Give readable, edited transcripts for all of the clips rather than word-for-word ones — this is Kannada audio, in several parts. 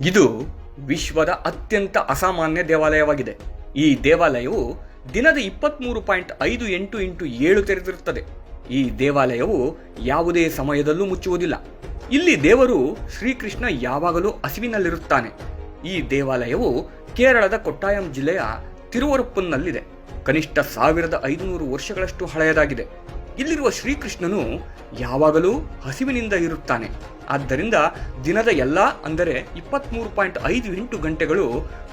ಇದು ವಿಶ್ವದ ಅತ್ಯಂತ ಅಸಾಮಾನ್ಯ ದೇವಾಲಯವಾಗಿದೆ. ಈ ದೇವಾಲಯವು ದಿನದ 23.58 ತೆರೆದಿರುತ್ತದೆ. ಈ ದೇವಾಲಯವು ಯಾವುದೇ ಸಮಯದಲ್ಲೂ ಮುಚ್ಚುವುದಿಲ್ಲ. ಇಲ್ಲಿ ದೇವರು ಶ್ರೀಕೃಷ್ಣ ಯಾವಾಗಲೂ ಹಸಿವಿನಲ್ಲಿರುತ್ತಾನೆ. ಈ ದೇವಾಲಯವು ಕೇರಳದ ಕೊಟ್ಟಾಯಂ ಜಿಲ್ಲೆಯ ತಿರುವರಪ್ಪನ್ನಲ್ಲಿದೆ. ಕನಿಷ್ಠ 1500 ವರ್ಷಗಳಷ್ಟು ಹಳೆಯದಾಗಿದೆ. ಇಲ್ಲಿರುವ ಶ್ರೀಕೃಷ್ಣನು ಯಾವಾಗಲೂ ಹಸಿವಿನಿಂದ ಇರುತ್ತಾನೆ. ಆದ್ದರಿಂದ ದಿನದ ಎಲ್ಲ ಅಂದರೆ 23.58 ಗಂಟೆಗಳು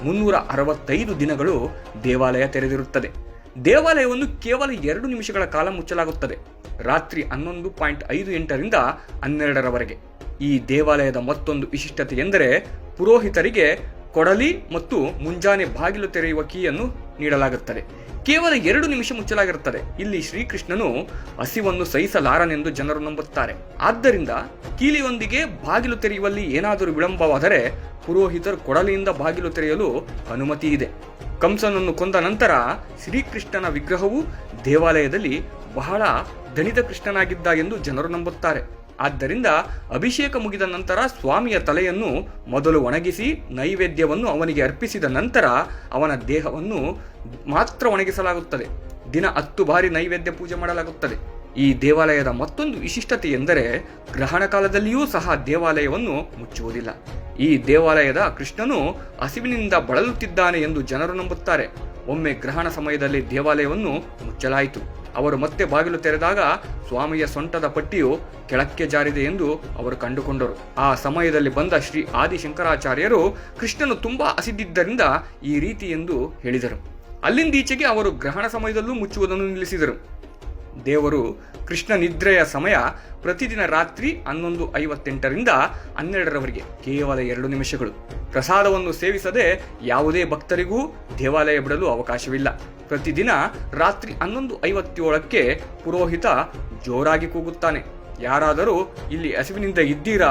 365 ದಿನಗಳು ದೇವಾಲಯ ತೆರೆದಿರುತ್ತದೆ. ದೇವಾಲಯವನ್ನು ಕೇವಲ 2 ನಿಮಿಷಗಳ ಕಾಲ ಮುಚ್ಚಲಾಗುತ್ತದೆ, ರಾತ್ರಿ 11.58 12ರವರೆಗೆ. ಈ ದೇವಾಲಯದ ಮತ್ತೊಂದು ವಿಶಿಷ್ಟತೆ ಎಂದರೆ ಪುರೋಹಿತರಿಗೆ ಕೊಡಲಿ ಮತ್ತು ಮುಂಜಾನೆ ಬಾಗಿಲು ತೆರೆಯುವ ಕೀಯನ್ನು ನೀಡಲಾಗುತ್ತದೆ. ಕೇವಲ 2 ನಿಮಿಷ ಮುಚ್ಚಲಾಗಿರುತ್ತದೆ. ಇಲ್ಲಿ ಶ್ರೀಕೃಷ್ಣನು ಹಸಿವನ್ನು ಸಹಿಸಲಾರನೆಂದು ಜನರು ನಂಬುತ್ತಾರೆ. ಆದ್ದರಿಂದ ಕೀಲಿಯೊಂದಿಗೆ ಬಾಗಿಲು ತೆರೆಯುವಲ್ಲಿ ಏನಾದರೂ ವಿಳಂಬವಾದರೆ ಪುರೋಹಿತರು ಕೊಡಲಿಯಿಂದ ಬಾಗಿಲು ತೆರೆಯಲು ಅನುಮತಿ ಇದೆ. ಕಂಸನನ್ನು ಕೊಂದ ನಂತರ ಶ್ರೀಕೃಷ್ಣನ ವಿಗ್ರಹವು ದೇವಾಲಯದಲ್ಲಿ ಬಹಳ ದಣಿದ ಕೃಷ್ಣನಾಗಿದ್ದ ಎಂದು ಜನರು ನಂಬುತ್ತಾರೆ. ಆದ್ದರಿಂದ ಅಭಿಷೇಕ ಮುಗಿದ ನಂತರ ಸ್ವಾಮಿಯ ತಲೆಯನ್ನು ಮೊದಲು ಒಣಗಿಸಿ ನೈವೇದ್ಯವನ್ನು ಅವನಿಗೆ ಅರ್ಪಿಸಿದ ನಂತರ ಅವನ ದೇಹವನ್ನು ಮಾತ್ರ ಒಣಗಿಸಲಾಗುತ್ತದೆ. ದಿನ 10 ಬಾರಿ ನೈವೇದ್ಯ ಪೂಜೆ ಮಾಡಲಾಗುತ್ತದೆ. ಈ ದೇವಾಲಯದ ಮತ್ತೊಂದು ವಿಶಿಷ್ಟತೆ ಎಂದರೆ ಗ್ರಹಣ ಕಾಲದಲ್ಲಿಯೂ ಸಹ ದೇವಾಲಯವನ್ನು ಮುಚ್ಚುವುದಿಲ್ಲ. ಈ ದೇವಾಲಯದ ಕೃಷ್ಣನು ಹಸಿವಿನಿಂದ ಬಳಲುತ್ತಿದ್ದಾನೆ ಎಂದು ಜನರು ನಂಬುತ್ತಾರೆ. ಒಮ್ಮೆ ಗ್ರಹಣ ಸಮಯದಲ್ಲಿ ದೇವಾಲಯವನ್ನು ಮುಚ್ಚಲಾಯಿತು. ಅವರು ಮತ್ತೆ ಬಾಗಿಲು ತೆರೆದಾಗ ಸ್ವಾಮಿಯ ಸೊಂಟದ ಪಟ್ಟಿಯು ಕೆಳಕ್ಕೆ ಜಾರಿದೆ ಎಂದು ಅವರು ಕಂಡುಕೊಂಡರು. ಆ ಸಮಯದಲ್ಲಿ ಬಂದ ಶ್ರೀ ಆದಿಶಂಕರಾಚಾರ್ಯರು ಕೃಷ್ಣನು ತುಂಬಾ ಹಸಿದಿದ್ದರಿಂದ ಈ ರೀತಿ ಎಂದು ಹೇಳಿದರು. ಅಲ್ಲಿಂದೀಚೆಗೆ ಅವರು ಗ್ರಹಣ ಸಮಯದಲ್ಲೂ ಮುಚ್ಚುವುದನ್ನು ನಿಲ್ಲಿಸಿದರು. ದೇವರು ಕೃಷ್ಣ ನಿದ್ರೆಯ ಸಮಯ ಪ್ರತಿದಿನ ರಾತ್ರಿ 11:58 12ರವರೆಗೆ ಕೇವಲ 2 ನಿಮಿಷಗಳು. ಪ್ರಸಾದವನ್ನು ಸೇವಿಸದೆ ಯಾವುದೇ ಭಕ್ತರಿಗೂ ದೇವಾಲಯ ಬಿಡಲು ಅವಕಾಶವಿಲ್ಲ. ಪ್ರತಿದಿನ ರಾತ್ರಿ 11:57 ಪುರೋಹಿತ ಜೋರಾಗಿ ಕೂಗುತ್ತಾನೆ, ಯಾರಾದರೂ ಇಲ್ಲಿ ಹಸಿವಿನಿಂದ ಇದ್ದೀರಾ?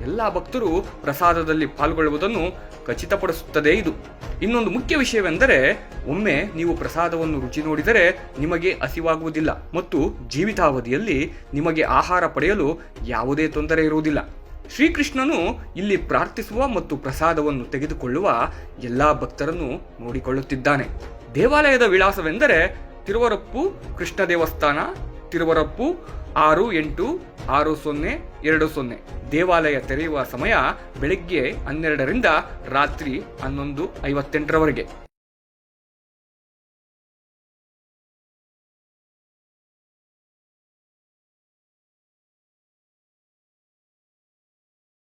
ಎಲ್ಲ ಭಕ್ತರು ಪ್ರಸಾದದಲ್ಲಿ ಪಾಲ್ಗೊಳ್ಳುವುದನ್ನು ಖಚಿತಪಡಿಸುತ್ತದೆ ಇದು. ಇನ್ನೊಂದು ಮುಖ್ಯ ವಿಷಯವೆಂದರೆ ಒಮ್ಮೆ ನೀವು ಪ್ರಸಾದವನ್ನು ರುಚಿ ನೋಡಿದರೆ ನಿಮಗೆ ಹಸಿವಾಗುವುದಿಲ್ಲ ಮತ್ತು ಜೀವಿತಾವಧಿಯಲ್ಲಿ ನಿಮಗೆ ಆಹಾರ ಪಡೆಯಲು ಯಾವುದೇ ತೊಂದರೆ ಇರುವುದಿಲ್ಲ. ಶ್ರೀಕೃಷ್ಣನು ಇಲ್ಲಿ ಪ್ರಾರ್ಥಿಸುವ ಮತ್ತು ಪ್ರಸಾದವನ್ನು ತೆಗೆದುಕೊಳ್ಳುವ ಎಲ್ಲ ಭಕ್ತರನ್ನು ನೋಡಿಕೊಳ್ಳುತ್ತಿದ್ದಾನೆ. ದೇವಾಲಯದ ವಿಳಾಸವೆಂದರೆ ತಿರುವರಪ್ಪು ಕೃಷ್ಣ ದೇವಸ್ಥಾನ, ತಿರುವರಪ್ಪು 686020. ದೇವಾಲಯ ತೆರೆಯುವ ಸಮಯ ಬೆಳಗ್ಗೆ 12 ರಾತ್ರಿ 11:58ರವರೆಗೆ.